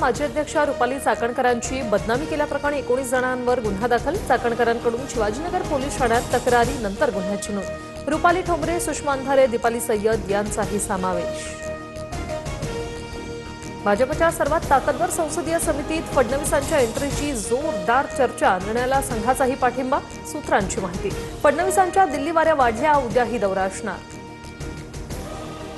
माजी अध्यक्ष रुपाली चाकणकरांची बदनामी केल्याप्रकरणी 19 जणांवर गुन्हा दाखल. चाकणकरांकडून शिवाजीनगर पोलीस ठाण्यात तक्रारीनंतर गुन्ह्याची नोंद. रुपाली ठोंबरे, सुषमा अंधारे, दीपाली सय्यद यांचाही समावेश. भाजपच्या सर्वात ताकदवर संसदीय समितीत फडणवीसांच्या एंट्रीची जोरदार चर्चा. निर्णयाला संघाचाही पाठिंबा. सूत्रांची माहिती. फडणवीसांच्या दिल्ली वाऱ्या वाढल्या, उद्याही दौरा असणार.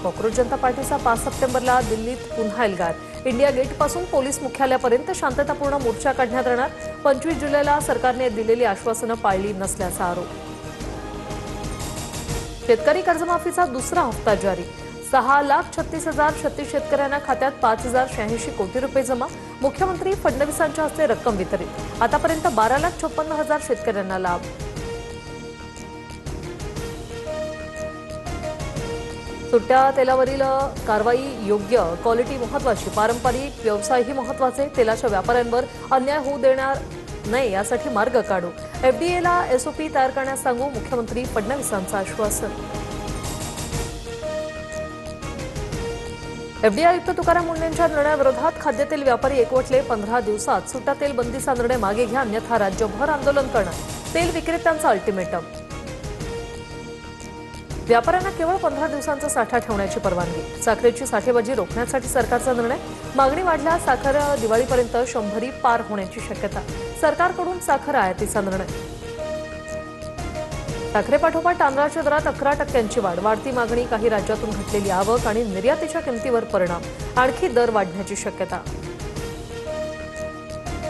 कॉक्रोच जनता पार्टीचा 5 सप्टेंबरला दिल्लीत पुन्हा एल्गार. इंडिया गेटपासून पोलीस मुख्यालयापर्यंत शांततापूर्ण मोर्चा काढण्यात येणार. 25 जुलैला सरकारने दिलेली आश्वासनं पाळली नसल्याचा आरोप. शेतकरी कर्जमाफीचा दुसरा हप्ता जारी. 6,36,036 शेतकऱ्यांना खात्यात 5,086 कोटी रुपये जमा. मुख्यमंत्री फडणवीसांच्या हस्ते रक्कम वितरित. आतापर्यंत 12,56,000 शेतकऱ्यांना लाभ. सुट्ट्या तेलावरील कारवाई योग्य, क्वालिटी महत्वाची, पारंपरिक व्यवसायही महत्वाचे. तेलाच्या व्यापाऱ्यांवर अन्याय होऊ देणार नाही यासाठी मार्ग काढू. एफडीएला एसओपी तयार करण्यास सांगू. मुख्यमंत्री फडणवीसांचं आश्वासन. एफडीए आयुक्त तुकाराम मुंढेंच्या निर्णयाविरोधात खाद्यतेल व्यापारी एकवटले. 15 दिवसात सुट्टा तेल बंदीचा निर्णय मागे घ्या, अन्यथा राज्यभर आंदोलन करणार. तेल विक्रेत्यांचा अल्टिमेटम. व्यापाऱ्यांना केवळ 15 दिवसांचा साठा ठेवण्याची परवानगी. साखरेची साठेबाजी रोखण्यासाठी सरकारचा निर्णय. मागणी वाढल्यास साखर दिवाळीपर्यंत 100 पार होण्याची शक्यता. सरकारकडून साखर आयातीचा निर्णय. साखरेपाठोपाठ तांदळाच्या दरात 11% वाढ. वाढती मागणी, काही राज्यातून घटलेली आवक आणि निर्यातीच्या किमतीवर परिणाम. आणखी दर वाढण्याची शक्यता.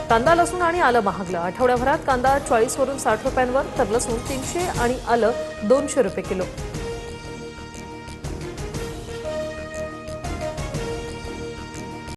कांदा, लसूण आणि आलं महागलं. आठवड्याभरात कांदा 40 वरून 60 रुपयांवर, तर लसूण 300 आणि आलं 200 रुपये किलो.